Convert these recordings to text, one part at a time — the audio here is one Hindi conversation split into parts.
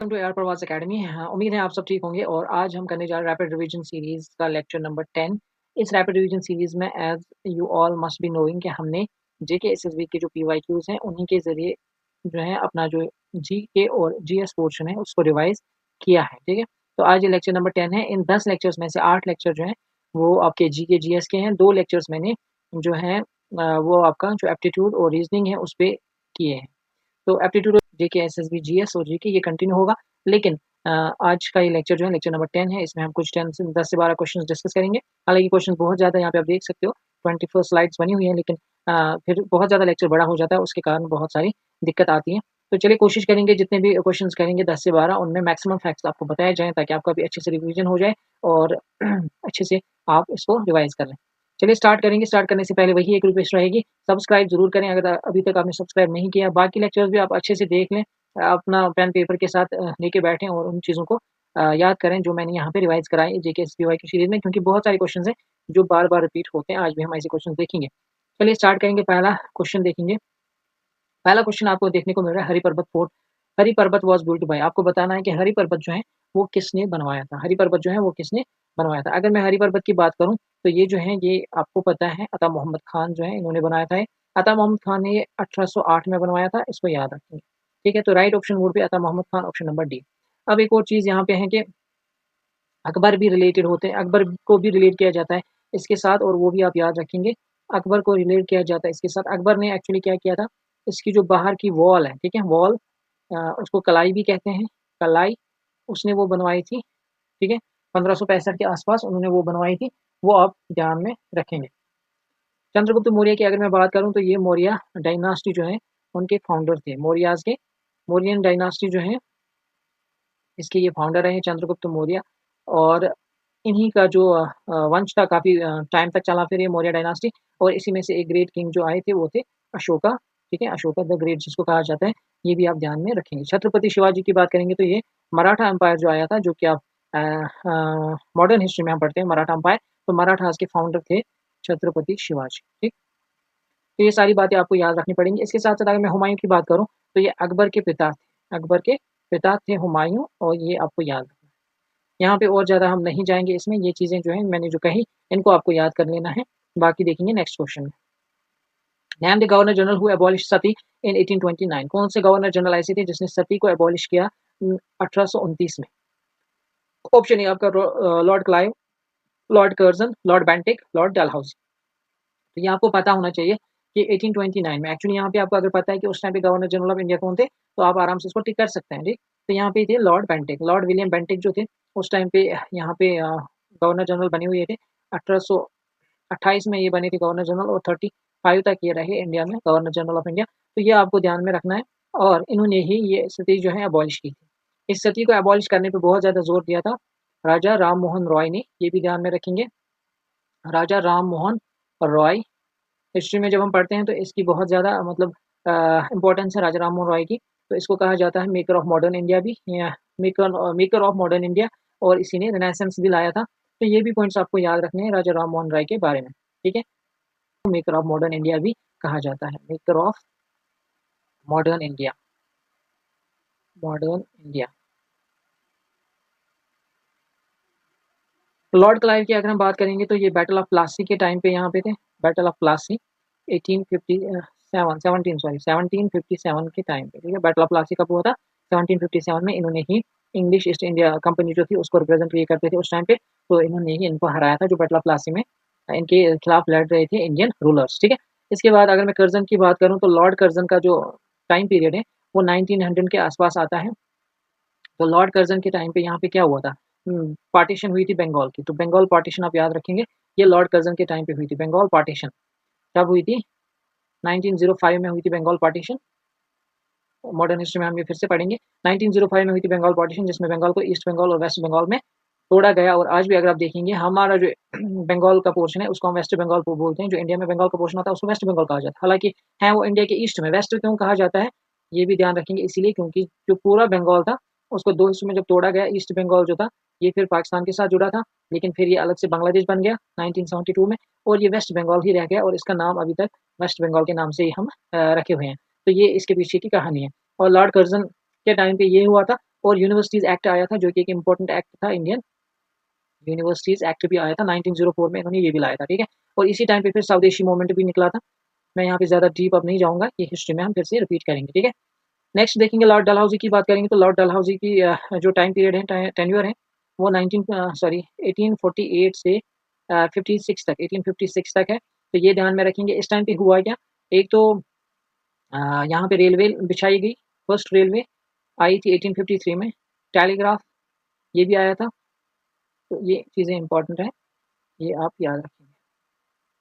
वेलकम टू एयर प्रवास अकेडमी। हाँ, उम्मीद है आप सब ठीक होंगे और आज हम करने जा रहे हैं रैपिड रिवीजन सीरीज़ का लेक्चर नंबर 10। इस रैपिड रिवीजन सीरीज़ में as you all must be knowing कि हमने जेके एसएसबी के जो पीवाईक्यूज़ हैं उन्हीं के ज़रिए जो है अपना जो जीके और जीएस पोर्शन है उसको रिवाइज़ किया है, ठीक है? तो आज ये लेक्चर नंबर 10 है। इन 10 लेक्चर्स में से 8 लेक्चर जो हैं वो आपके जीके जीएस के हैं। 2 लेक्चर्स मैंने जो हैं वो आपका जो एप्टीट्यूड और रीज़निंग है उस पे किए हैं। तो एप्टीट्यूड जेके एसएसबी जीएस और जीके ये कंटिन्यू होगा, लेकिन आज का ये लेक्चर जो है लेक्चर नंबर 10 है। इसमें हम कुछ 10 से 12 क्वेश्चंस डिस्कस करेंगे। हालांकि क्वेश्चन बहुत ज़्यादा यहाँ पे आप देख सकते हो 24 स्लाइड्स बनी हुई है, लेकिन फिर बहुत ज़्यादा लेक्चर बड़ा हो जाता है, उसके कारण बहुत सारी दिक्कत आती है। तो चलिए कोशिश करेंगे जितने भी क्वेश्चंस करेंगे 10 से 12 उनमें मैक्सिमम फैक्ट्स आपको बताए जाएँ ताकि आपका भी अच्छे से रिवीजन हो जाए और अच्छे से आप इसको रिवाइज कर लें। चलिए स्टार्ट करेंगे। स्टार्ट करने से पहले वही एक रिक्वेस्ट रहेगी, सब्सक्राइब ज़रूर करें अगर अभी तक आपने सब्सक्राइब नहीं किया। बाकी लेक्चर्स भी आप अच्छे से देख लें, अपना पेन पेपर के साथ लेके बैठें और उन चीज़ों को याद करें जो मैंने यहाँ पे रिवाइज़ कराई जेके एसपीवाई की सीरीज़ में, क्योंकि बहुत सारे क्वेश्चंस हैं जो बार-बार रिपीट होते हैं। आज भी हम ऐसे क्वेश्चन देखेंगे। चलिए स्टार्ट करेंगे। पहला क्वेश्चन देखेंगे। पहला क्वेश्चन आपको देखने को मिल रहा है हरि पर्वत फोर्ट। हरि पर्वत वाज बिल्ट बाय, आपको बताना है कि हरि पर्वत जो है वो किसने बनवाया था। हरि पर्वत जो है वो किसने बनवाया था। अगर मैं हरि पर्वत की बात करूं तो ये जो है ये आपको पता है अता मोहम्मद खान जो है इन्होंने बनाया था। अता मोहम्मद खान ने ये 1808 में बनवाया था, इसको याद रखेंगे। ठीक है, तो right option would be Ata Mohammad Khan, option number D. अब एक और चीज़ यहाँ पे है कि अकबर भी रिलेटेड होते हैं, अकबर को भी रिलेट किया जाता है इसके साथ, और वो भी आप याद रखेंगे। अकबर को रिलेट किया जाता है इसके साथ। अकबर ने एक्चुअली क्या किया था, इसकी जो बाहर की वॉल है, ठीक है, वॉल उसको कलाई भी कहते हैं, कलाई उसने वो बनवाई थी, ठीक है, 1565 के आसपास उन्होंने वो बनवाई थी, वो आप ध्यान में रखेंगे। चंद्रगुप्त मौर्य की अगर मैं बात करूं तो ये मौर्य डायनास्टी जो है उनके फाउंडर थे। मौर्याज के मौर्यन डायनास्टी जो है इसके ये फाउंडर रहे चंद्रगुप्त मौर्य, और इन्हीं का जो वंश था काफ़ी टाइम तक चला फिर ये मौर्य डायनास्टी, और इसी में से एक ग्रेट किंग जो आए थे वो थे अशोका, ठीक है, अशोका द ग्रेट जिसको कहा जाता है, ये भी आप ध्यान में रखेंगे। छत्रपति शिवाजी की बात करेंगे तो ये मराठा एम्पायर जो आया था, जो कि आप मॉडर्न हिस्ट्री में हम पढ़ते हैं मराठा एम्पायर, तो मराठास के फाउंडर थे छत्रपति शिवाजी, ठीक। तो ये सारी बातें आपको याद रखनी पड़ेंगी। इसके साथ साथ अगर मैं हुमायूं की बात करूँ तो ये अकबर के पिता थे, अकबर के पिता थे हुमायूं, और ये आपको याद रखना है। यहाँ पे और ज़्यादा हम नहीं जाएँगे इसमें, ये चीज़ें जो हैं मैंने जो कही इनको आपको याद कर लेना है। बाकी देखेंगे नेक्स्ट क्वेश्चन में। Name the governor general who abolish sati in 1829, कौन से गवर्नर जनरल ऐसे थे जिसने सती को एबॉलिश किया 1829 में। ऑप्शन ए आपका Lord Clive, Lord Curzon, Lord Bentinck, Lord Dalhousie. तो ये आपको पता होना चाहिए कि 1829 में, एक्चुअली यहाँ पे आपको अगर पता है कि उस टाइम पे गवर्नर जनरल ऑफ इंडिया कौन थे तो आप आराम से इसको टिक कर सकते हैं, ठीक। तो यहाँ पे थे Lord Bentinck, Lord William Bentinck जो थे उस टाइम पे यहाँ पे गवर्नर जनरल बने हुए थे। 1828 में ये बने थे गवर्नर जनरल, और 35 तक ये रहे इंडिया में गवर्नर जनरल ऑफ इंडिया। तो ये आपको ध्यान में रखना है, और इन्होंने ही ये सती जो है अबॉलिश की थी। इस सती को अबॉलिश करने पे बहुत ज़्यादा जोर दिया था राजा राम मोहन रॉय ने, ये भी ध्यान में रखेंगे। राजा राम मोहन रॉय, हिस्ट्री में जब हम पढ़ते हैं तो इसकी बहुत ज़्यादा मतलब इम्पोर्टेंस है राजा राम मोहन रॉय की। तो इसको कहा जाता है मेकर ऑफ मॉडर्न इंडिया भी, या मेकर ऑफ मॉडर्न इंडिया, और इसी ने रेनेसेंस भी लाया था। तो ये भी पॉइंट्स आपको याद रखने हैं राजा राम मोहन राय के बारे में, ठीक है। मेकर ऑफ मॉडर्न इंडिया भी कहा जाता है, maker of modern India, modern India. Lord Clive की अगर हम बात करेंगे तो ये बैटल ऑफ प्लासी के टाइम पे यहाँ पे थे, बैटल ऑफ प्लासी 1757 के टाइम पे, ठीक है। बैटल ऑफ प्लासी कब हुआ था, 1757 में। इन्होंने ही इंग्लिश ईस्ट इंडिया कंपनी जो थी उसको रिप्रेजेंट ये करते थे उस टाइम पे, तो इन्होंने ही इनको हराया था, जो बैटल ऑफ प्लासी में इनके खिलाफ लड़ रहे थे इंडियन रूलर्स, ठीक है। इसके बाद अगर मैं कर्जन की बात करूँ तो लॉर्ड कर्जन का जो टाइम पीरियड है वो 1900 के आसपास आता है। तो लॉर्ड कर्जन के टाइम पे यहाँ पे क्या हुआ था, पार्टीशन हुई थी बंगाल की, तो बंगाल पार्टीशन आप याद रखेंगे, ये लॉर्ड कर्जन के टाइम पे हुई थी बंगाल पार्टीशन। कब हुई थी, 1905 में हुई थी बंगाल पार्टीशन। मॉडर्न हिस्ट्री में हम ये फिर से पढ़ेंगे। 1905 में हुई थी बंगाल पार्टीशन, जिसमें बंगाल को ईस्ट बंगाल और वेस्ट बंगाल में तोड़ा गया, और आज भी अगर आप देखेंगे हमारा जो बंगाल का पोर्शन है उसको हम वेस्ट बंगाल को बोलते हैं, जो इंडिया में बंगाल का पोर्शन आता है उसको वेस्ट बंगाल कहा जाता है। हालांकि है वो इंडिया के ईस्ट में, वेस्ट क्यों कहा जाता है ये भी ध्यान रखेंगे, इसीलिए क्योंकि जो पूरा बंगाल था उसको दो हिस्सों में जब तोड़ा गया, ईस्ट बंगाल जो था ये फिर पाकिस्तान के साथ जुड़ा था, लेकिन फिर ये अलग से बांग्लादेश बन गया 1972 में, और ये वेस्ट बंगाल ही रह गया, और इसका नाम अभी तक वेस्ट बंगाल के नाम से ही हम रखे हुए हैं। तो ये इसके पीछे की कहानी है। और लॉर्ड कर्जन के टाइम पे ये हुआ था, और यूनिवर्सिटीज़ एक्ट आया था जो कि एक इंपॉर्टेंट एक्ट था, इंडियन यूनिवर्सिटीज़ एक्ट भी आया था 1904 में, इन्होंने ये भी लाया था, ठीक है। और इसी टाइम पे फिर स्वदेशी मूवमेंट भी निकला था। मैं यहाँ पे ज़्यादा डीप अब नहीं जाऊँगा, ये हिस्ट्री में हम फिर से रिपीट करेंगे, ठीक है। नेक्स्ट देखेंगे लॉर्ड डलहौज़ी की बात करेंगे तो लॉर्ड डलहौज़ी की जो टाइम पीरियड है, टेन्योर है, वो 1848 से 56 तक 1856 तक है। तो ये ध्यान में रखेंगे। इस टाइम पे हुआ क्या, एक तो यहाँ पे रेलवे बिछाई गई, फर्स्ट रेलवे आई थी 1853 में, टेलीग्राफ ये भी आया था। तो ये चीज़ें इंपॉर्टेंट हैं, ये आप याद रखेंगे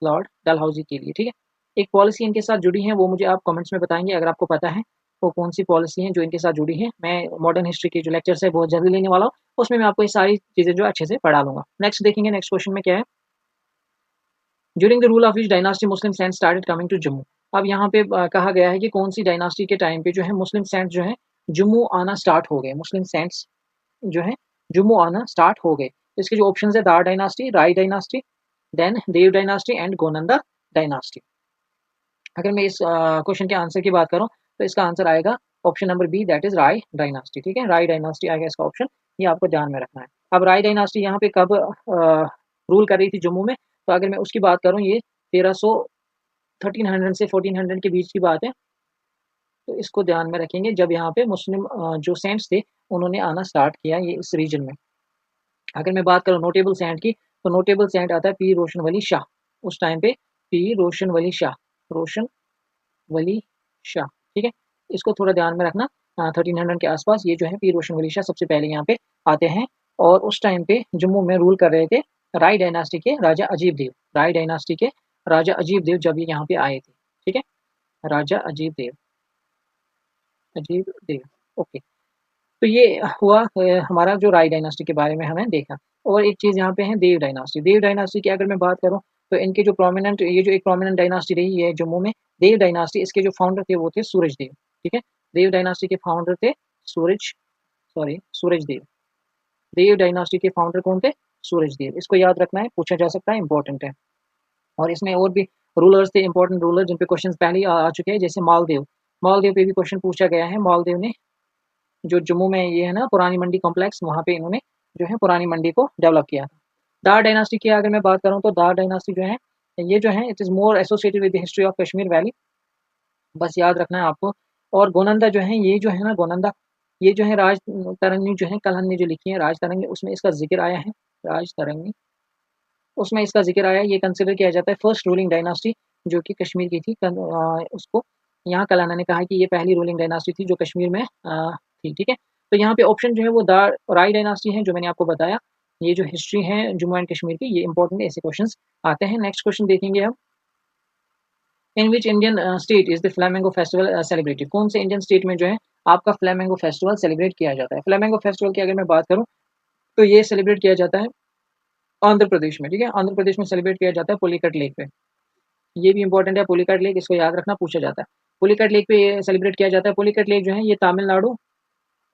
लॉर्ड डलहौज़ी के लिए, ठीक है। एक पॉलिसी इनके साथ जुड़ी है, वो मुझे आप कमेंट्स में बताएँगे अगर आपको पता है, वो कौन-सी पॉलिसी है जो इनके साथ जुड़ी है। मैं मॉडर्न हिस्ट्री के जो लेक्चर्स है बहुत जल्दी लेने वाला हूँ, उसमें मैं आपको ये सारी चीज़ें जो अच्छे से पढ़ा लूँगा। नेक्स्ट देखेंगे, नेक्स्ट क्वेश्चन में क्या है, during the rule of which dynasty Muslim saint started coming to Jammu. अब यहाँ पे कहा गया है कि कौन सी डायनास्टी के टाइम पे जो है मुस्लिम सेंट जो है जम्मू आना स्टार्ट हो गए, मुस्लिम सेंट्स जो है जम्मू आना स्टार्ट हो गए। तो इसके जो ऑप्शंस है, Dar dynasty, Rai dynasty, then Dev dynasty and Gonanda dynasty. अगर मैं इस क्वेश्चन के आंसर की बात करूँ तो इसका आंसर आएगा option number B, that is Rai dynasty, ठीक है। राय डायनास्टी आएगा इसका ऑप्शन, ये आपको ध्यान में रखना है। अब राय डायनास्टी यहाँ पे कब रूल कर रही थी जम्मू में, तो अगर मैं उसकी बात करूँ, ये 1300 1300 से 1400 के बीच की बात है। तो इसको ध्यान में रखेंगे जब यहाँ पे मुस्लिम जो सेंट्स थे उन्होंने आना स्टार्ट किया ये इस रीजन में। अगर मैं बात करूँ नोटेबल सेंट की, तो नोटेबल सेंट आता है पी रोशन वली शाह। उस टाइम पे पी रोशन वली शाह, रोशन वली शाह, ठीक है। इसको थोड़ा ध्यान में रखना। 1300 के आसपास ये जो है पीर रोशन वली शाह सबसे पहले यहाँ पे आते हैं। और उस टाइम पे जम्मू में रूल कर रहे थे राय डायनास्टी के राजा अजीब देव, राय डायनास्टी के राजा अजीब देव जब ये यहाँ पे आए थे, ठीक है। राजा अजीब देव, अजीब देव, ओके। तो ये हुआ हमारा जो राय डायनास्टी के बारे में हमें देखा। और एक चीज़ यहाँ पे है देव डायनास्टी। देव डायनास्टी की अगर मैं बात करूँ तो इनके जो प्रोमिनेंट, ये जो एक प्रोमिनेंट डायनास्टी रही है जम्मू में, देव डायनास्टी, इसके जो फाउंडर थे वो थे सूरज देव, ठीक है। देव डायनास्टी के फाउंडर थे सूरज देव। देव डायनास्टी के फाउंडर कौन थे? सूरज देव। इसको याद रखना है, पूछा जा सकता है, इंपॉर्टेंट है। और इसमें और भी रूलर्स थे, इंपॉर्टेंट रूलर जिन पे क्वेश्चन पहले ही आ चुके हैं, जैसे मालदेव। मालदेव पे भी क्वेश्चन पूछा गया है। मालदेव ने जो जम्मू में ये है ना पुरानी मंडी कॉम्प्लेक्स, वहाँ पे इन्होंने जो है पुरानी मंडी को डेवलप किया था। दार डायनास्टी की अगर मैं बात करूँ तो दार डायनास्टी जो है, ये जो है it is more associated with the history of Kashmir valley, बस याद रखना है आपको। और गोनंदा जो है, ये जो है ना गोनंदा, ये जो है राज तरंगी जो है, कल हमने जो लिखी है राज तरंगी, उसमें इसका जिक्र आया है, राज तरंगी, उसमें इसका जिक्र आया है। ये कंसिडर किया जाता है फर्स्ट रूलिंग डायनास्टी जो कि कश्मीर की थी। उसको यहाँ कलाना ने कहा कि ये पहली रूलिंग डायनास्टी थी जो कश्मीर में थी, ठीक है। तो यहाँ पे ऑप्शन जो है वो दार राय डायनास्टी है, जो मैंने आपको बताया। ये जो हिस्ट्री है जम्मू एंड कश्मीर की, ये इंपॉर्टेंट है, ऐसे क्वेश्चंस आते हैं। नेक्स्ट क्वेश्चन देखेंगे हम, in which Indian state is the flamingo festival celebrated. कौन से इंडियन स्टेट में जो है आपका फ्लैमिंगो फेस्टिवल सेलिब्रेट किया जाता है। फ्लैमिंगो फेस्टिवल की अगर मैं बात करूँ तो ये सेलिब्रेट किया जाता है आंध्र प्रदेश में, ठीक है। आंध्र प्रदेश में सेलिब्रेट किया जाता है पुलिकट लेक पे। ये भी इंपॉर्टेंट है, पुलिकट लेक, इसको याद रखना, पूछा जाता है। पुलिकट लेक पे ये सेलिब्रेट किया जाता है। पुलिकट लेक जो है ये तमिलनाडु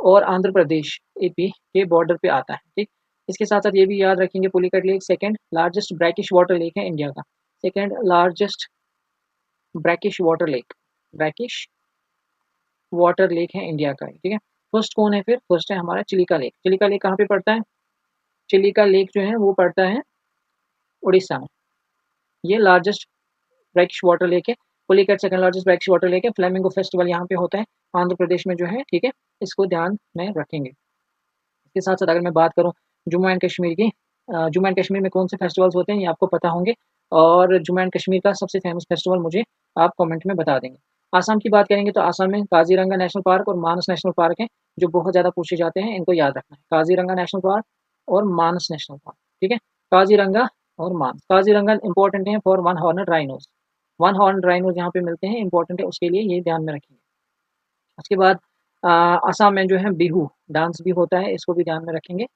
और आंध्र प्रदेश एपी के बॉर्डर पे आता है, ठीक। इसके साथ साथ ये भी याद रखेंगे Pulicat lake second largest brackish water lake है इंडिया का, second largest brackish water lake, brackish water lake है इंडिया का, ठीक है। फर्स्ट कौन है फिर? फर्स्ट है हमारा चिलिका लेक। चिलिका लेक कहाँ पे पड़ता है? चिलिका लेक जो है वो पड़ता है उड़ीसा में। ये लार्जेस्ट ब्रैकिश वाटर लेक है। Pulicat second largest brackish water lake है। फ्लेमिंगो फेस्टिवल यहाँ पे होता है आंध्र प्रदेश में जो है, ठीक है। इसको ध्यान में रखेंगे। इसके साथ साथ अगर मैं बात करूँ जम्मू एंड कश्मीर की, जम्मू एंड कश्मीर में कौन से फेस्टिवल्स होते हैं ये आपको पता होंगे। और जम्मू एंड कश्मीर का सबसे फेमस फेस्टिवल मुझे आप कमेंट में बता देंगे। आसाम की बात करेंगे तो आसाम में काजीरंगा नेशनल पार्क और मानस नेशनल पार्क है जो बहुत ज़्यादा पूछे जाते हैं, इनको याद रखना है। काजीरंगा नेशनल पार्क और मानस नेशनल पार्क, ठीक है। काजीरंगा और मानस। काजीरंगा इंपॉर्टेंट है for one horned rhinos, one horn rhinos यहाँ पे मिलते हैं, इंपॉर्टेंट है, उसके लिए ये ध्यान में रखेंगे। उसके बाद असम में जो है बिहू डांस भी होता है, इसको भी ध्यान में रखेंगे।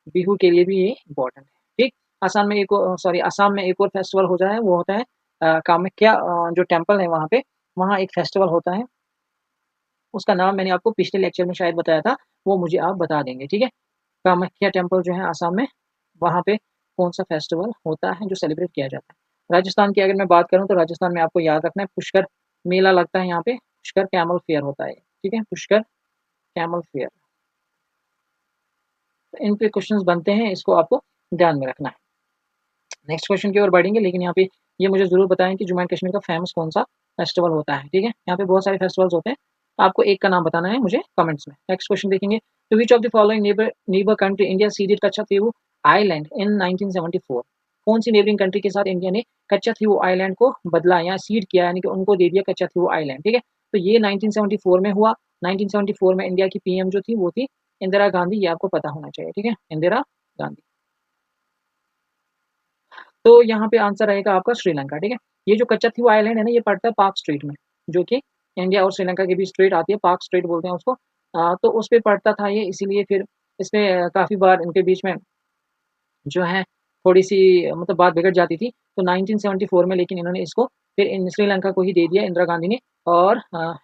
बिहू के लिए भी ये इंपॉर्टेंट है, ठीक। असम में एक सॉरी असम में एक और फेस्टिवल होता है, वो होता है कामाख्या जो टेम्पल है वहाँ पे, वहाँ एक फेस्टिवल होता है, उसका नाम मैंने आपको पिछले लेक्चर में शायद बताया था, वो मुझे आप बता देंगे, ठीक है। कामाख्या टेम्पल जो है असम में, वहाँ पे कौन सा फेस्टिवल होता है जो सेलिब्रेट किया जाता है। राजस्थान की अगर मैं बात करूँ तो राजस्थान में आपको याद रखना है पुष्कर मेला लगता है यहाँ पे, पुष्कर कैमल फेयर होता है, ठीक है, पुष्कर कैमल फेयर। इन पे क्वेश्चंस बनते हैं, इसको आपको ध्यान में रखना है। नेक्स्ट क्वेश्चन की ओर बढ़ेंगे, लेकिन यहाँ पे ये मुझे ज़रूर बताएं कि जम्मू एंड कश्मीर का फेमस कौन सा फेस्टिवल होता है, ठीक है। यहाँ पे बहुत सारे फेस्टिवल्स होते हैं, आपको एक का नाम बताना है मुझे कमेंट्स में। नेक्स्ट क्वेश्चन देखेंगे, to which of the following neighbour country India ceded Katchatheevu island in 1974। कौन सी नेबरिंग कंट्री के साथ इंडिया ने कच्छातीव आइलैंड को बदला या सीड किया, यानी कि उनको दे दिया कच्छातीव आइलैंड, ठीक है। तो ये 1974 में हुआ। 1974 में इंडिया की पीएम जो थी वो थी इंदिरा गांधी, ये आपको पता होना चाहिए, ठीक है, इंदिरा गांधी। तो यहाँ पे आंसर रहेगा आपका श्रीलंका, ठीक है। ये जो कच्छातीव आइलैंड है ना, ये पड़ता है पाक स्ट्रेट में, जो कि इंडिया और श्रीलंका के बीच स्ट्रेट आती है, पाक स्ट्रेट बोलते हैं उसको। तो उस पे पड़ता था ये, इसीलिए फिर इसमें काफ़ी बार इनके बीच में जो है थोड़ी-सी मतलब बात बिगड़ जाती थी। तो 1974 में लेकिन इन्होंने इसको फिर इन श्रीलंका को ही दे दिया इंदिरा गांधी ने, और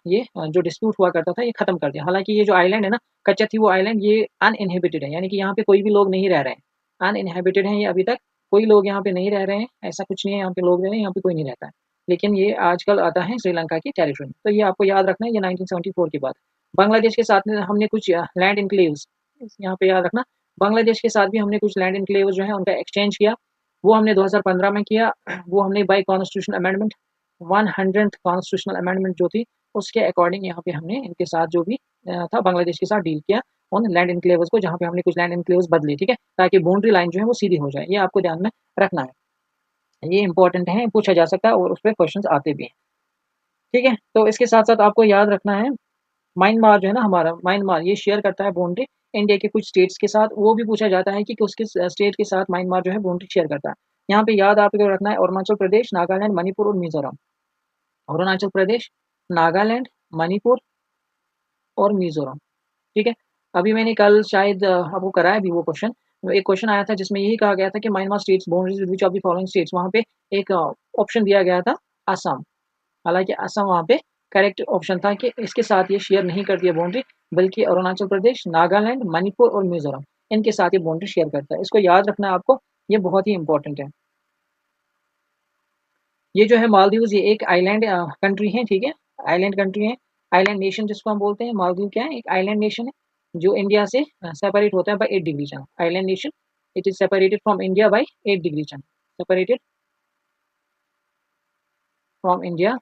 ये जो डिस्प्यूट हुआ करता था ये ख़त्म कर दिया। हालाँकि ये जो आइलैंड है ना, कच्छातीव आइलैंड, ये अनइन्हेबिटेड है, यानी कि यहाँ पे कोई भी लोग नहीं रह रहे हैं। अनइन्हेबिटेड है ये अभी तक, कोई लोग यहाँ पे नहीं रह रहे हैं, ऐसा कुछ नहीं है यहाँ पे लोग रह रहे हैं, यहाँ पे कोई नहीं रहता है। लेकिन ये आजकल आता है श्रीलंका की टेरिटरी में, तो ये आपको याद रखना है, ये 1974 की बात है। बांग्लादेश के साथ में हमने कुछ लैंड एन्क्लेव्स, यहाँ पे याद रखना, बांग्लादेश के साथ भी हमने कुछ लैंड एन्क्लेव जो है उनका एक्सचेंज किया, वो हमने 2015 में किया। वो हमने by constitutional amendment, 100th constitutional amendment जो थी उसके अकॉर्डिंग यहाँ पे हमने इनके साथ जो भी था बांग्लादेश के साथ डील किया उन लैंड एन्क्लेव्स को, जहाँ पे हमने कुछ लैंड एन्क्लेव्स बदले, ठीक है, ताकि बाउंड्री लाइन जो है वो सीधी हो जाए। ये आपको ध्यान में रखना है, ये इंपॉर्टेंट है, पूछा जा सकता है और उस पर क्वेश्चन आते भी हैं, ठीक है। तो इसके साथ साथ आपको याद रखना है, म्यांमार जो है ना हमारा, म्यांमार ये शेयर करता है बाउंड्री इंडिया के कुछ स्टेट्स के साथ, वो भी पूछा जाता है कि उसके स्टेट के साथ म्यांमार जो है बाउंड्री शेयर करता है। यहाँ पे याद आपको रखना है, अरुणाचल प्रदेश, नागालैंड, मणिपुर और मिजोरम। अरुणाचल प्रदेश, नागालैंड, मणिपुर और मिजोरम, ठीक है। अभी मैंने कल शायद आपको कराया भी वो क्वेश्चन, एक क्वेश्चन आया था जिसमें यही कहा गया था कि Myanmar states boundaries with which of the following states, वहाँ पे एक ऑप्शन दिया गया था असम। हालांकि असम वहाँ पे करेक्ट ऑप्शन था कि इसके साथ ये शेयर नहीं करती है बाउंड्री, बल्कि अरुणाचल प्रदेश, नागालैंड, मणिपुर और मिजोरम इनके साथ ये बाउंड्री शेयर करता है। इसको याद रखना है आपको, ये बहुत ही इंपॉर्टेंट है। ये जो है मालदीव्स, ये एक आइलैंड कंट्री है, ठीक है, आइलैंड कंट्री है, आइलैंड नेशन जिसको हम बोलते हैं। मालदीव क्या है, एक आइलैंड नेशन है जो इंडिया से सेपरेट होता है by 8 degree channel. Island nation, it is separated from India by 8 degree channel, separated from India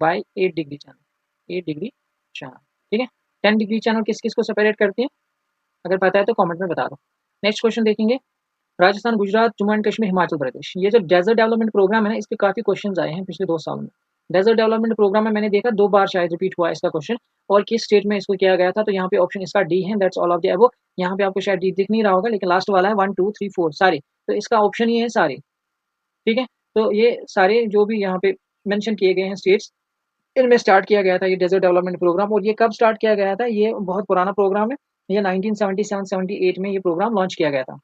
by 8 degree channel, 8 degree channel, ठीक है। 10 डिग्री चैनल किस किस को सेपरेट करते हैं, अगर पता है तो कमेंट में बता दो। नेक्स्ट क्वेश्चन देखेंगे, राजस्थान, गुजरात, जम्मू एंड कश्मीर, हिमाचल प्रदेश, ये जो डेजर्ट डेवलपमेंट प्रोग्राम है ना, इसके काफ़ी क्वेश्चंस आए हैं पिछले 2 साल में। डेजर्ट डेवलपमेंट प्रोग्राम में मैंने देखा 2 बार शायद रिपीट हुआ इसका क्वेश्चन, और किस स्टेट में इसको किया गया था, तो यहाँ पे ऑप्शन इसका डी है, that's all of the above. यहाँ पे आपको शायद डी दिख नहीं रहा होगा, लेकिन लास्ट वाला है 1 2 3 4 सारे, तो इसका ऑप्शन ही है सारे, ठीक है। तो ये सारे जो भी यहाँ पे मेंशन किए गए हैं स्टेट्स, इनमें स्टार्ट किया गया था ये डेजर्ट डेवलपमेंट प्रोग्राम। और ये कब स्टार्ट किया गया था, ये बहुत पुराना प्रोग्राम है, ये 1977-78 में ये प्रोग्राम लॉन्च किया गया था।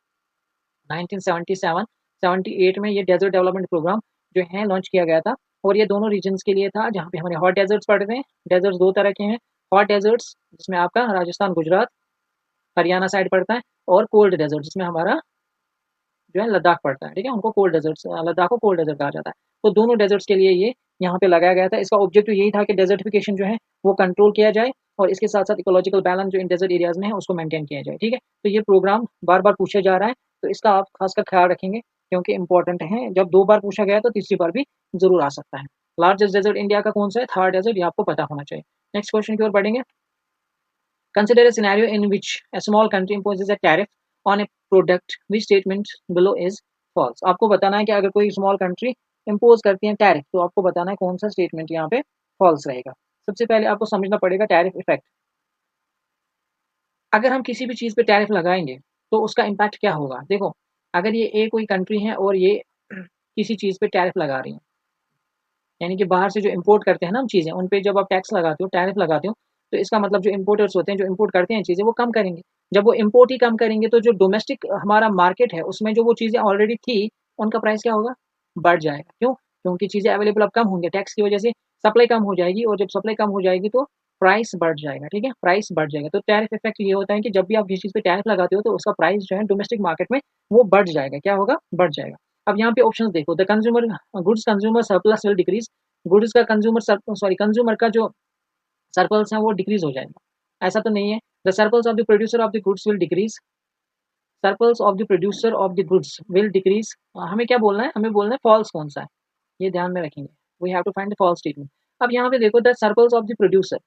1977-78 में ये डेजर्ट डेवलपमेंट प्रोग्राम जो है लॉन्च किया गया था, और ये दोनों रीजन्स के लिए था, जहाँ पे हमारे हॉट डेजर्ट्स पड़ते हैं। डेजर्ट्स 2 तरह के हैं, हॉट डेजर्ट्स जिसमें आपका राजस्थान, गुजरात, हरियाणा साइड पड़ता है, और कोल्ड डेजर्ट जिसमें हमारा जो है लद्दाख पड़ता है, ठीक है, उनको कोल्ड डेजर्ट्स, लद्दाख को कोल्ड डेजर्ट कहा जाता है। तो दोनों डेजर्ट्स के लिए ये यहाँ पे लगाया गया था। इसका ऑब्जेक्टिव यही था कि डेजर्टिफिकेशन जो है वो कंट्रोल किया जाए, और इसके साथ साथ इकोलॉजिकल बैलेंस जो इन डेजर्ट एरियाज में है उसको मेंटेन किया जाए, ठीक है। तो ये प्रोग्राम बार बार पूछा जा रहा है, तो इसका आप खासकर ख्याल रखेंगे, क्योंकि इंपॉर्टेंट है। जब 2 बार पूछा गया तो तीसरी बार भी जरूर आ सकता है। लार्जेस्ट डेजर्ट इंडिया का कौन सा है, थार डेजर्ट, ये आपको पता होना चाहिए। नेक्स्ट क्वेश्चन की ओर बढ़ेंगे, consider a scenario in which a small country imposes a tariff on a product which statement below is false। आपको बताना है कि अगर कोई स्मॉल कंट्री इम्पोज करती है टैरिफ, तो आपको बताना है कौन सा स्टेटमेंट यहाँ पे फॉल्स रहेगा। सबसे पहले आपको समझना पड़ेगा टैरिफ इफेक्ट। अगर हम किसी भी चीज़ पे टैरिफ लगाएंगे तो उसका इम्पैक्ट क्या होगा। देखो, अगर ये ए कोई कंट्री है और ये किसी चीज़ पे टैरिफ लगा रही है, यानी कि बाहर से जो इम्पोर्ट करते हैं ना हम चीज़ें, उन पे जब आप टैक्स लगाते हो, टैरिफ लगाते हो, तो इसका मतलब जो इम्पोर्टर्स होते हैं, जो इम्पोर्ट करते हैं चीज़ें, वो कम करेंगे। जब वो इम्पोर्ट ही कम करेंगे तो जो डोमेस्टिक हमारा मार्केट है उसमें जो वो चीज़ें ऑलरेडी थी, उनका प्राइस क्या होगा, बढ़ जाएगा। क्यों? क्योंकि चीज़ें अवेलेबल अब कम होंगी, टैक्स की वजह से सप्लाई कम हो जाएगी, और जब सप्लाई कम हो जाएगी तो प्राइस बढ़ जाएगा, ठीक है, प्राइस बढ़ जाएगा। तो टैरिफ इफेक्ट ये होता है कि जब भी आप किसी चीज़ पे टैरिफ लगाते हो तो उसका प्राइस जो है डोमेस्टिक मार्केट में वो बढ़ जाएगा। क्या होगा, बढ़ जाएगा। अब यहाँ पे ऑप्शंस देखो, the consumer goods consumer surplus will decrease, goods का कंज्यूमर का जो सरप्लस है वो डिक्रीज हो जाएगा, ऐसा तो नहीं है। The surplus of the producer of the goods will decrease, surplus of the producer of the goods will decrease. हमें क्या बोलना है, हमें बोलना है फॉल्स कौन सा है, ये ध्यान में रखेंगे। We have to find the false statement. अब यहाँ पे देखो, the surplus of the producer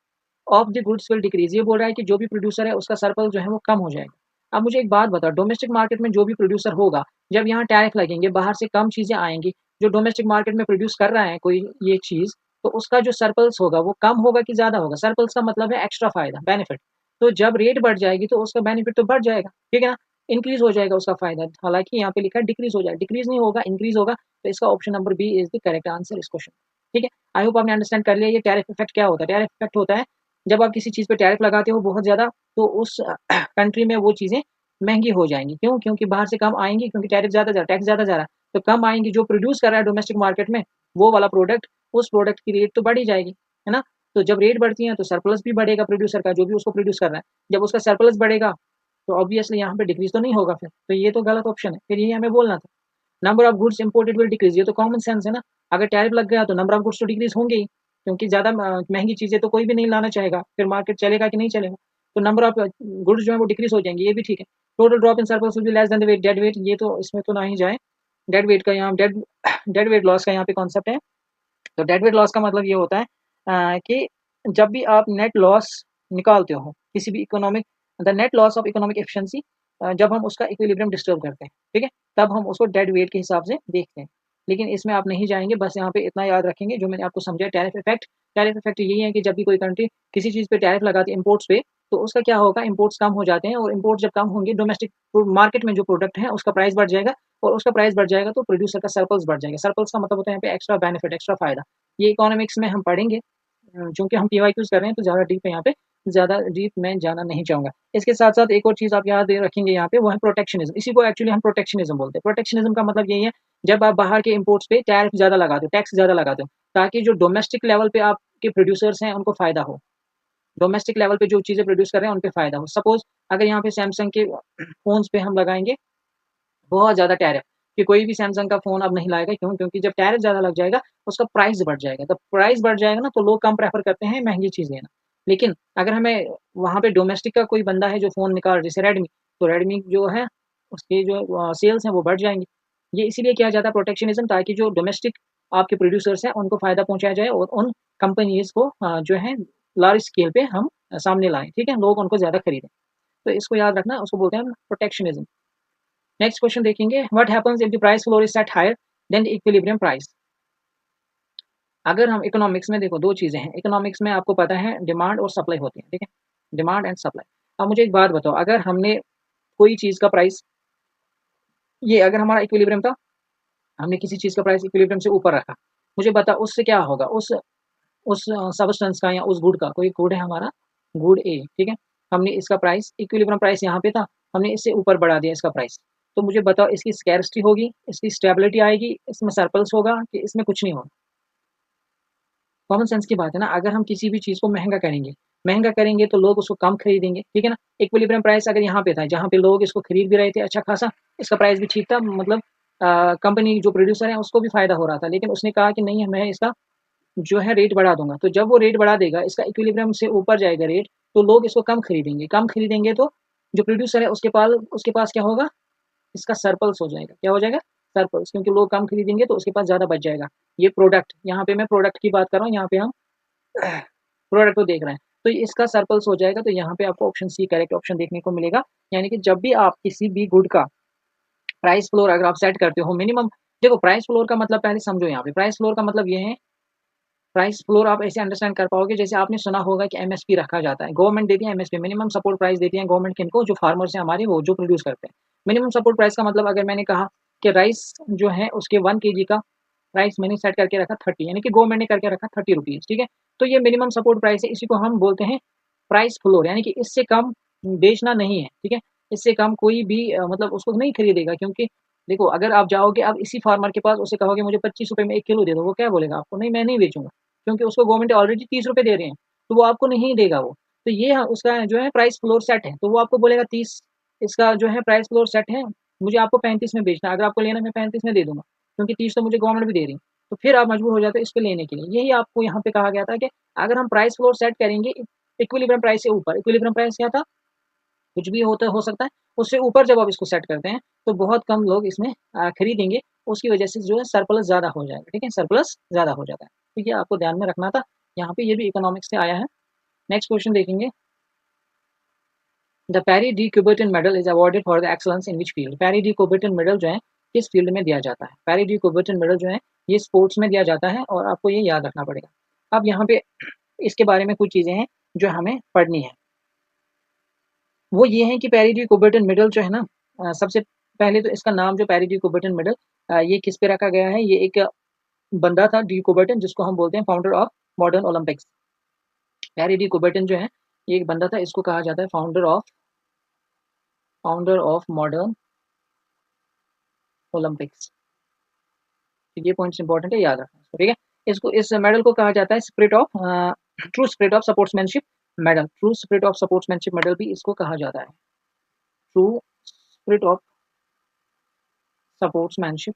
of the goods will decrease, ये बोल रहा है कि जो भी प्रोड्यूसर है उसका सर्पल जो है वो कम हो जाएगा। अब मुझे एक बात बताओ, डोमेस्टिक मार्केट में जो भी प्रोड्यूसर होगा, जब यहाँ टैरिफ लगेंगे, बाहर से कम चीजें आएंगी, जो डोमेस्टिक मार्केट में प्रोड्यूस कर रहा है कोई ये चीज, तो उसका जो सर्पल्स होगा वो कम होगा कि ज्यादा होगा। सर्पल्स का मतलब है एक्स्ट्रा फायदा, बेनिफिट। तो जब रेट बढ़ जाएगी तो उसका बेनिफिट तो बढ़ जाएगा, ठीक है ना, इंक्रीज हो जाएगा उसका फायदा। हालांकि यहाँ पे लिखा है डिक्रीज हो जाएगा, डिक्रीज नहीं होगा, इंक्रीज होगा। तो इसका option number B is the correct answer इस क्वेश्चन। ठीक है, आई होप आपने अंडरस्टैंड कर लिया ये टैरिफ इफेक्ट क्या होता है। टैरिफ इफेक्ट होता है जब आप किसी चीज़ पे टैरिफ लगाते हो बहुत ज़्यादा, तो उस कंट्री में वो चीज़ें महंगी हो जाएंगी। क्यों? क्योंकि बाहर से कम आएंगी, क्योंकि टैरिफ ज़्यादा जा रहा है, टैक्स ज़्यादा जा रहा है, तो कम आएंगी। जो प्रोड्यूस कर रहा है डोमेस्टिक मार्केट में वो वाला प्रोडक्ट, उस प्रोडक्ट की रेट तो बढ़ ही जाएगी, है ना। तो जब रेट बढ़ती है तो सरप्लस भी बढ़ेगा प्रोड्यूसर का, जो भी उसको प्रोड्यूस कर रहा है। जब उसका सरप्लस बढ़ेगा तो ऑब्वियसली यहाँ पे डिक्रीज तो नहीं होगा फिर, तो ये तो गलत ऑप्शन है, फिर ये हमें बोलना था। Number of goods imported will decrease, ये तो कॉमन सेंस है ना। अगर टैरिफ लग गया तो नंबर ऑफ गुड्स तो डिक्रीज होंगे ही, क्योंकि ज़्यादा महंगी चीज़ें तो कोई भी नहीं लाना चाहेगा, फिर मार्केट चलेगा कि नहीं चलेगा। तो नंबर ऑफ गुड्स जो है वो डिक्रीज हो जाएंगे, ये भी ठीक है। Total drop in surplus will be less than the weight, dead weight, ये तो इसमें तो ना ही जाए। डेड वेट का यहाँ डेड वेट लॉस का यहाँ पे कॉन्सेप्ट है। तो डेड वेट लॉस का मतलब ये होता है कि जब भी आप नेट लॉस निकालते हो किसी भी economic, the net loss of economic efficiency, जब हम उसका इक्विलिब्रियम डिस्टर्ब करते हैं, ठीक है, तब हम उसको डेड वेट के हिसाब से देखते हैं। लेकिन इसमें आप नहीं जाएंगे, बस यहाँ पे इतना याद रखेंगे जो मैंने आपको समझाया, टैरिफ इफेक्ट। टैरिफ इफेक्ट यही है कि जब भी कोई कंट्री किसी चीज़ पे टैरिफ लगाती है इम्पोर्ट्स पे, तो उसका क्या होगा, इम्पोर्ट्स कम हो जाते हैं, और इम्पोर्ट जब कम होंगे डोमेस्टिक मार्केट में जो प्रोडक्ट है उसका प्राइस बढ़ जाएगा, और उसका प्राइस बढ़ जाएगा तो प्रोड्यूसर का सर्पल्स बढ़ जाएगा। सर्पल्स का मतलब होता है यहाँ पे एक्स्ट्रा बेनिफिट, एक्स्ट्रा फायदा। ये इकोनॉमिक्स में हम पढ़ेंगे, चूंकि हम पीवाईक्यूज कर रहे हैं तो ज़्यादा डीप है, यहाँ पे ज़्यादा डीप मैं जाना नहीं चाहूँगा। इसके साथ साथ एक और चीज़ आप याद रखेंगे यहाँ पे, वो है प्रोटेक्शनिज्म। इसी को एक्चुअली हम प्रोटेक्शनिज्म बोलते हैं। प्रोटेक्शनिज्म का मतलब यही है, जब आप बाहर के इम्पोर्ट्स पे टैरिफ ज़्यादा लगाते हो, टैक्स ज़्यादा लगाते हो, ताकि जो डोमेस्टिक लेवल पे आपके प्रोड्यूसर्स हैं उनको फ़ायदा हो। डोमेस्टिक लेवल पे जो चीज़ें प्रोड्यूस कर रहे हैं उन पे फ़ायदा हो। सपोज अगर यहाँ पे सैमसंग के फ़ोन्स पे हम लगाएंगे बहुत ज़्यादा टैरिफ, कि कोई भी सैमसंग का फ़ोन अब नहीं लाएगा, क्यों? क्योंकि जब टैरिफ ज़्यादा लग जाएगा उसका प्राइस बढ़ जाएगा। जब प्राइस बढ़ जाएगा ना तो लोग कम प्रेफर करते हैं महंगी चीज़ लेना। लेकिन अगर हमें वहाँ पे डोमेस्टिक का कोई बंदा है जो फ़ोन निकाल, जैसे रेडमी, तो रेडमी जो है उसकी जो सेल्स हैं वो बढ़ जाएंगी। ये इसीलिए किया जाता है प्रोटेक्शनिज्म, ताकि जो डोमेस्टिक आपके प्रोड्यूसर्स हैं उनको फ़ायदा पहुँचाया जाए, और उन कंपनीज़ को जो है लार्ज स्केल पे हम सामने लाएँ, ठीक है? लोग उनको ज़्यादा खरीदें। तो इसको याद रखना, उसको बोलते हैं प्रोटेक्शनिज्म। नेक्स्ट क्वेश्चन देखेंगे, what happens if the price floor is set higher than the equilibrium price. अगर हम इकोनॉमिक्स में देखो, दो चीजें हैं इकोनॉमिक्स में, आपको पता है डिमांड और सप्लाई होती है, ठीक है, डिमांड एंड सप्लाई। अब मुझे एक बात बताओ, अगर हमने कोई चीज का प्राइस, ये अगर हमारा इक्विलिब्रियम था, हमने किसी चीज का प्राइस इक्विलिब्रियम से ऊपर रखा, मुझे बता उससे क्या होगा, उस सब्सटेंस का या उस गुड का, कोई गुड है हमारा, गुड ए, ठीक है, हमने इसका प्राइस, इक्विलिब्रियम प्राइस यहाँ पे था, हमने इससे ऊपर बढ़ा दिया इसका प्राइस, तो मुझे बताओ इसकी स्कैरसिटी होगी, इसकी स्टेबिलिटी आएगी, इसमें सरप्लस होगा कि इसमें कुछ नहीं होगा। कॉमन सेंस की बात है ना। अगर हम किसी भी चीज़ को महंगा करेंगे तो लोग उसको कम खरीदेंगे, ठीक है ना। इक्विलिब्रियम प्राइस अगर यहाँ पे था, जहाँ पे लोग इसको खरीद भी रहे थे अच्छा खासा, इसका प्राइस भी ठीक था, मतलब कंपनी जो प्रोड्यूसर है उसको भी फायदा हो रहा था, लेकिन उसने कहा कि नहीं, मैं इसका जो है रेट बढ़ा दूंगा। तो जब वो रेट बढ़ा देगा, इसका इक्विलिब्रियम से ऊपर जाएगा रेट, तो लोग इसको कम खरीदेंगे, तो जो प्रोड्यूसर है उसके पास क्या होगा, इसका सरप्लस हो जाएगा। क्या हो जाएगा? सरप्लस, क्योंकि लोग कम खरीदेंगे तो उसके पास ज़्यादा बच जाएगा। ये प्रोडक्ट, यहाँ पे मैं प्रोडक्ट की बात कर रहा हूँ, यहाँ पे हम प्रोडक्ट को देख रहे हैं, तो इसका सरप्लस हो जाएगा। तो यहाँ पे आपको ऑप्शन सी करेक्ट ऑप्शन देखने को मिलेगा। यानी कि जब भी आप किसी भी गुड का प्राइस फ्लोर अगर आप सेट करते हो मिनिमम, देखो प्राइस फ्लोर का मतलब पहले समझो। यहाँ पे प्राइस फ्लोर का मतलब ये है, प्राइस फ्लोर आप ऐसे अंडरस्टैंड कर पाओगे, जैसे आपने सुना होगा कि एमएसपी रखा जाता है, गवर्नमेंट देती है एमएसपी, मिनिमम सपोर्ट प्राइस देती है गवर्नमेंट, किनको, जो फार्मर्स हैं हमारे, वो जो प्रोड्यूस करते हैं। मिनिमम सपोर्ट प्राइस का मतलब, अगर मैंने कहा कि राइस जो है उसके 1 kg का प्राइस मैंने सेट करके रखा 30, यानी कि गवर्नमेंट ने करके रखा 30 रुपीज़, ठीक है, तो ये मिनिमम सपोर्ट प्राइस है, इसी को हम बोलते हैं प्राइस फ्लोर, यानी कि इससे कम बेचना नहीं है, ठीक है, इससे कम कोई भी मतलब उसको नहीं खरीदेगा। क्योंकि देखो, अगर आप जाओगे अब इसी फार्मर के पास, उसे कहोगे मुझे 25 रुपये में 1 किलो दे दो, वो क्या बोलेगा आपको, नहीं मैं नहीं बेचूंगा, क्योंकि उसको गवर्नमेंट ऑलरेडी 30 रुपये दे रहे हैं, तो वो आपको नहीं देगा वो। तो ये उसका जो है प्राइस फ्लोर सेट है, तो वो आपको बोलेगा 30, इसका जो है प्राइस फ्लोर सेट है, मुझे आपको 35 में बेचना, अगर आपको लेना मैं 35 में दे दूंगा, क्योंकि 30 तो मुझे गवर्नमेंट भी दे रही है। तो फिर आप मजबूर हो जाते हो इसको लेने के लिए। यही आपको यहाँ पे कहा गया था कि अगर हम प्राइस फ्लोर सेट करेंगे इक्विलिब्रियम प्राइस से ऊपर, इक्विलिब्रियम प्राइस क्या था, कुछ भी होता हो सकता है, उससे ऊपर जब आप इसको सेट करते हैं तो बहुत कम लोग इसमें खरीदेंगे, उसकी वजह से जो है सरप्लस ज़्यादा हो जाएगा, ठीक है, सरप्लस ज़्यादा हो जाता है। ठीक है, आपको ध्यान में रखना था, यहाँ पे ये भी इकोनॉमिक्स से आया है। नेक्स्ट क्वेश्चन देखेंगे, the Pierre de Coubertin medal is awarded for the excellence in which field. Pierre de Coubertin medal जो है किस फील्ड में दिया जाता है? पैरी डी क्यूबर्टन मेडल जो है ये स्पोर्ट्स में दिया जाता है और आपको ये याद रखना पड़ेगा। अब यहाँ पे इसके बारे में कुछ चीज़ें हैं जो हमें पढ़नी है। वो ये है कि पैरी डी क्यूबर्टन मेडल जो है ना, सबसे पहले तो इसका नाम जो पैरी डी क्यूबर्टन मेडल ये किस पे रखा गया है? ये एक बंदा था डी क्यूबर्टन, जिसको हम बोलते हैं founder of modern Olympics. Pierre de Coubertin जो है ये एक बंदा था, इसको कहा जाता है फाउंडर ऑफ मॉडर्न ओलंपिक्स। ये पॉइंट्स इंपॉर्टेंट है, याद रखना इसको, ठीक है। इसको, इस मेडल को कहा जाता है spirit of true spirit of sportsmanship medal. True spirit of sportsmanship medal भी इसको कहा जाता है, true spirit of sportsmanship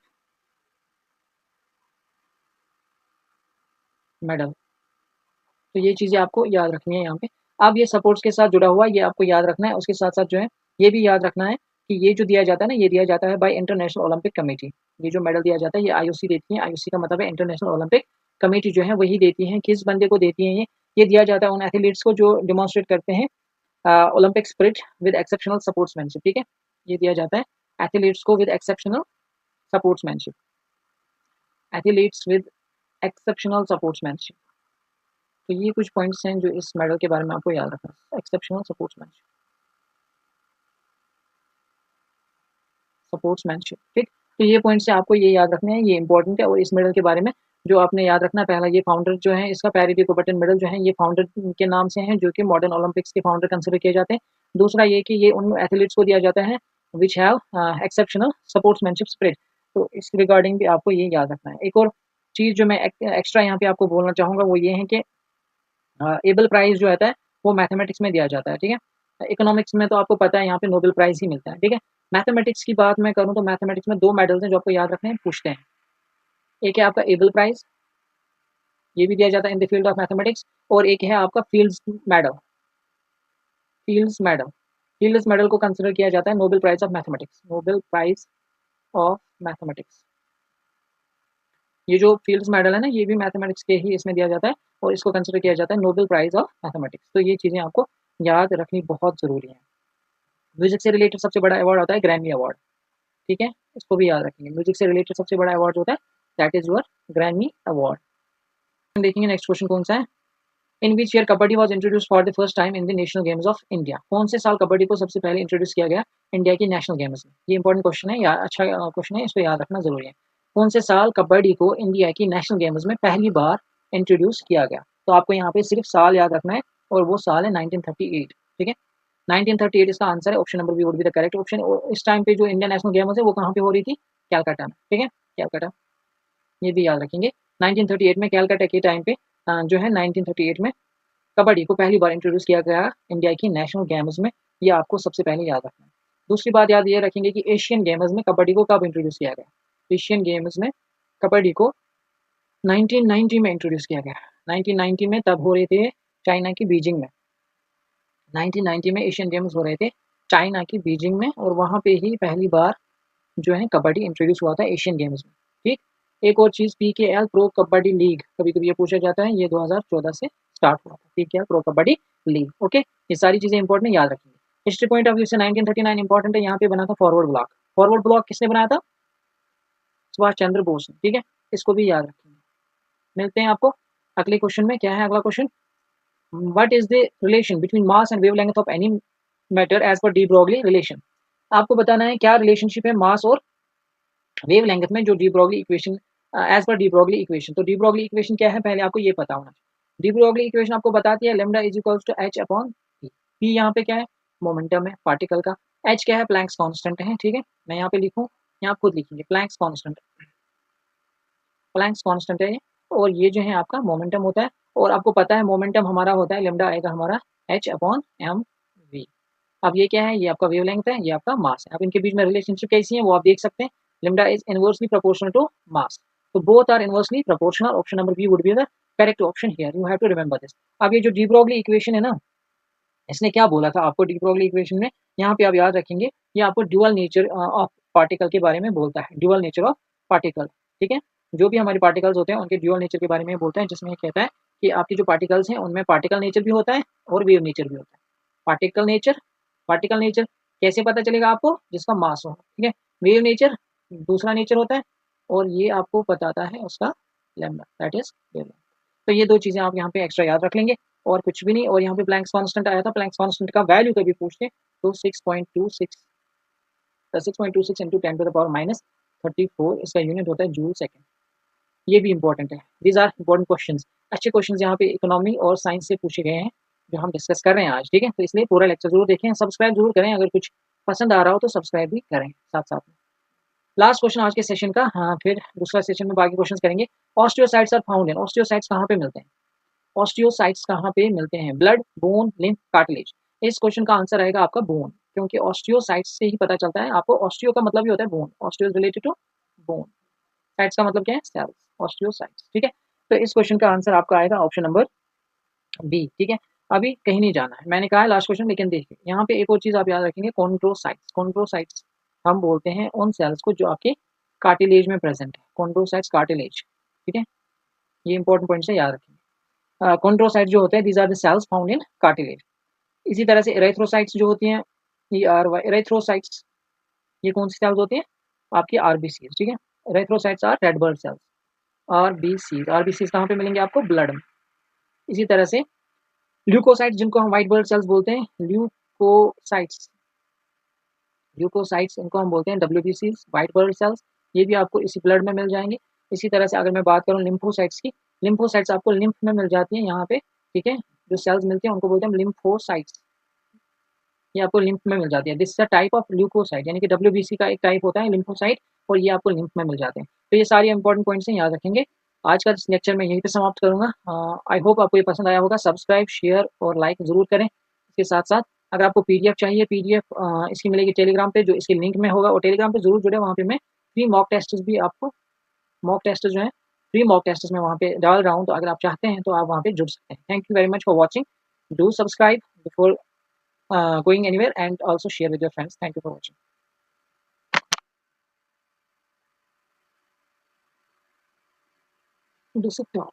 medal. तो ये चीज़ें आपको याद रखनी है यहाँ पे। अब ये सपोर्ट्स के साथ जुड़ा हुआ, ये आपको याद रखना है। उसके साथ साथ जो है ये भी याद रखना है कि ये जो दिया जाता है ना, ये दिया जाता है बाय इंटरनेशनल ओलंपिक कमेटी। ये जो मेडल दिया जाता है ये आईओसी देती है। आईओसी का मतलब है इंटरनेशनल ओलंपिक कमेटी जो है वही देती है। किस बंदे को देती है ये दिया जाता है उन एथलीट्स को जो डिमॉन्स्ट्रेट करते हैं Olympic spirit with exceptional sportsmanship, ठीक है। ये दिया जाता है एथलीट्स को with exceptional sportsmanship, athletes with exceptional sportsmanship. तो ये कुछ पॉइंट्स हैं जो इस मेडल के बारे में आपको याद रखना है। एक्सेप्शनल स्पोर्ट्समैनशिप, ठीक। तो ये पॉइंट्स से आपको ये याद रखने हैं, ये इंपॉर्टेंट है। और इस मेडल के बारे में जो आपने याद रखना है, पहला ये फाउंडर जो है इसका पैरी डी क्यूबर्टन मेडल जो है ये फाउंडर के नाम से हैं, जो कि मॉडर्न ओलंपिक्स के फाउंडर कंसिडर किए जाते हैं। दूसरा ये कि ये उन एथलीट्स को दिया जाता है which have exceptional sportsmanship spirit. तो इस रिगार्डिंग भी आपको ये याद रखना है। एक और चीज़ जो मैं एक्स्ट्रा यहाँ पे आपको बोलना चाहूँगा वो ये है कि एबल प्राइज़ जो आता है वो मैथमेटिक्स में दिया जाता है, ठीक है। इकोनॉमिक्स में तो आपको पता है यहाँ पे नोबेल प्राइज़ ही मिलता है, ठीक है। मैथमेटिक्स की बात मैं करूँ तो मैथमेटिक्स में 2 मेडल्स हैं जो आपको याद रखने हैं, पूछते हैं। एक है आपका एबल प्राइज़, ये भी दिया जाता है in the field of mathematics. और एक है आपका fields medal. Fields medal, fields medal को कंसिडर किया जाता है Nobel prize of mathematics, Nobel prize of mathematics. ये जो फील्ड्स मेडल है ना, ये भी मैथमेटिक्स के ही इसमें दिया जाता है और इसको कंसिडर किया जाता है नोबेल प्राइज़ ऑफ मैथमेटिक्स। तो ये चीज़ें आपको याद रखनी बहुत ज़रूरी है। म्यूजिक से रिलेटेड सबसे बड़ा अवार्ड होता है ग्रैमी अवार्ड, ठीक है, इसको भी याद रखेंगे। म्यूजिक से रिलेटेड सबसे बड़ा अवार्ड होता है that is your Grammy award. देखेंगे नेक्स्ट क्वेश्चन कौन सा है, in which year kabaddi was introduce for the first time in the national games of India. कौन से साल कबड्डी को सबसे पहले इंट्रोड्यूस किया गया इंडिया की नेशनल गेम्स में? ये इंपॉर्टेंट क्वेश्चन है, या अच्छा क्वेश्चन है, इसको याद रखना जरूरी है। कौन से साल कबड्डी को इंडिया की नेशनल गेम्स में पहली बार इंट्रोड्यूस किया गया? तो आपको यहाँ पे सिर्फ साल याद रखना है और वो साल है 1938, ठीक है। 1938 इसका आंसर है, option number B would be the correct option. इस टाइम पे जो इंडियन नेशनल गेम्स है वो कहाँ पे हो रही थी? कैलकाटा में, ठीक है, कैलकाटा। ये भी याद रखेंगे 1938 में कैलकाटा के टाइम पे जो है 1938 में कबड्डी को पहली बार इंट्रोड्यूस किया गया इंडिया की नेशनल गेम्स में। ये आपको सबसे पहले याद रखना है। दूसरी बात याद ये रखेंगे कि एशियन गेम्स में कबड्डी को कब इंट्रोड्यूस किया गया? एशियन गेम्स में कबड्डी को 1990 में इंट्रोड्यूस किया गया। 1990 में तब हो रहे थे चाइना की बीजिंग में। 1990 में एशियन गेम्स हो रहे थे चाइना की बीजिंग में और वहाँ पे ही पहली बार जो है कबड्डी इंट्रोड्यूस हुआ था एशियन गेम्स में, ठीक। एक और चीज़, PKL प्रो कबड्डी लीग, कभी कभी ये पूछा जाता है, ये 2014 से स्टार्ट हुआ था, PKL pro kabaddi league, okay. ये सारी चीज़ें इंपॉर्टेंट याद रखेंगे। हिस्ट्री पॉइंट ऑफ व्यू से 1939 इंपॉर्टेंट है, यहाँ पे बना था फॉरवर्ड ब्लॉक। फॉरवर्ड ब्लॉक किसने बनाया था? सुभाष चंद्र बोस ने, ठीक है, इसको भी याद रखेंगे। मिलते हैं आपको अगले क्वेश्चन में। क्या है अगला question? What is the relation between mass and wavelength of any matter as per de Broglie relation? आपको बताना है क्या रिलेशनशिप है मास और वेवलेंथ में, जो de Broglie equation as per de Broglie equation. तो डी ब्रोगली इक्वेशन क्या है पहले आपको ये पता होना चाहिए। डी ब्रोगली इक्वेशन आपको बताती है lambda is equals to h upon p. P यहाँ पे क्या है? मोमेंटम है पार्टिकल का। एच क्या है? प्लैंक्स कांस्टेंट है, ठीक है। मैं यहाँ पे लिखूँ, यहाँ आप खुद लिखेंगे प्लैंक्स कांस्टेंट, प्लैंक्स कांस्टेंट है ये। और ये जो है आपका मोमेंटम होता है और आपको पता है मोमेंटम हमारा होता है लैम्डा आएगा हमारा एच अपॉन एम वी। अब ये क्या है? ये आपका वेवलेंथ है, ये आपका मास है। अब इनके बीच में रिलेशनशिप कैसी है वो आप देख सकते हैं। Lambda is inversely proportional to mass, तो both are inversely proportional. Option number B would be the correct option here, you have to remember this. अब ये जो डी ब्रोगली इक्वेशन है ना, इसने क्या बोला था आपको डी ब्रोगली इक्वेशन में, यहाँ पे आप याद रखेंगे, ये आपको ड्यूअल नेचर ऑफ पार्टिकल के बारे में बोलता है, ड्यूअल नेचर ऑफ पार्टिकल, ठीक है? जो भी हमारे पार्टिकल्स होते हैं उनके ड्यूअल नेचर के बारे में बोलता है, जिसमें ये कहता है कि आपके जो पार्टिकल्स हैं उनमें पार्टिकल नेचर भी होता है और वेव नेचर भी होता है। पार्टिकल नेचर कैसे पता चलेगा आपको? जिसका मास हो, ठीक है? वेव नेचर दूसरा नेचर होता है और ये आपको बताता है उसका लैम्डा, दैट इज वेवलेंथ। तो ये 2 चीज़ें आप यहाँ पे एक्स्ट्रा याद रख लेंगे और कुछ भी नहीं। और यहाँ पे प्लैंक्स कांस्टेंट आया था, प्लैंक्स कांस्टेंट का वैल्यू कभी पूछते तो 6.26 into 10 to the power minus 34, इसका यूनिट होता है जूल सेकंड। ये भी इंपॉर्टेंट है, दीज आर इंपॉर्टेंट क्वेश्चंस। अच्छे क्वेश्चंस यहाँ पे इकोनॉमी और साइंस से पूछे गए हैं जो हम डिस्कस कर रहे हैं आज, ठीक है? तो इसलिए पूरा लेक्चर जरूर देखें, सब्सक्राइब जरूर करें, अगर कुछ पसंद आ रहा हो तो सब्सक्राइब भी करें साथ साथ में। लास्ट क्वेश्चन आज के सेशन का, हाँ फिर दूसरा सेशन में बाकी क्वेश्चन करेंगे। Osteocytes are found in, osteocytes कहाँ पे मिलते हैं? ऑस्टियोसाइट्स कहाँ पे मिलते हैं? Blood, bone, lymph, cartilage. इस क्वेश्चन का आंसर आएगा आपका बोन, क्योंकि ऑस्टियोसाइट्स से ही पता चलता है आपको। ऑस्टियो का मतलब ही होता है bone, osteo is related to bone, cytes का मतलब क्या है? सेल्स, ऑस्टियोसाइट्स, ठीक है? तो इस क्वेश्चन का आंसर आपका आएगा ऑप्शन नंबर बी, ठीक है? अभी कहीं नहीं जाना है, मैंने कहा है लास्ट क्वेश्चन, लेकिन देखिए यहाँ पे एक और चीज आप याद रखेंगे, कॉन्ड्रोसाइट्स। कॉन्ड्रोसाइट्स हम बोलते हैं उन सेल्स को जो आपके कार्टिलेज में प्रेजेंट है, कॉन्ड्रोसाइट्स कार्टिलेज, ठीक है? ये इंपॉर्टेंट पॉइंट से याद रखेंगे। कॉन्ड्रोसाइट जो होते हैं these are the cells found in cartilage. इसी तरह से इरेथ्रोसाइट्स जो होती हैं, ये आर वाई इरेथ्रोसाइट्स, ये कौन सी सेल्स होती हैं? आपकी आरबीसी, ठीक है? Erythrocytes are red blood cells, RBC. RBC कहाँ पे मिलेंगे आपको? ब्लड में। इसी तरह से ल्यूकोसाइट्स जिनको हम व्हाइट ब्लड सेल्स बोलते हैं, ल्यूकोसाइट्स, ल्यूकोसाइट्स इनको हम बोलते हैं डब्ल्यूबीसी, व्हाइट ब्लड सेल्स, ये भी आपको इसी ब्लड में मिल जाएंगे। इसी तरह से अगर मैं बात करूँ लिम्फोसाइट्स की, लिम्फोसाइट्स आपको लिम्फ में मिल जाती हैं यहाँ पे, ठीक है? जो सेल्स मिलती हैं उनको बोलते हैं लिम्फोसाइट्स, ये आपको लिम्फ में मिल जाती है। This is a type of leukocyte, यानी कि डब्ल्यूबीसी का एक टाइप होता है लिम्फोसाइट, और ये आपको लिम्फ में मिल जाते हैं। तो ये सारी इंपॉर्टेंट पॉइंट्स हैं, याद रखेंगे। आज का लेक्चर मैं यहीं पे समाप्त करूंगा। आई होप आपको ये पसंद आया होगा। सब्सक्राइब, शेयर और लाइक जरूर करें। इसके साथ साथ अगर आपको पीडीएफ चाहिए, पीडीएफ इसकी मिलेगी टेलीग्राम पे, जो इसके लिंक में होगा, और टेलीग्राम पे जरूर जुड़े। वहाँ पे मैं फ्री मॉक टेस्ट भी आपको, मॉक टेस्ट जो है फ्री मॉक टेस्ट में वहाँ पे डाल रहा हूँ, तो अगर आप चाहते हैं तो आप वहाँ पे जुड़ सकते हैं। Thank you very much for watching. Do subscribe before going anywhere, and also share with your friends. Thank you for watching. Do subscribe.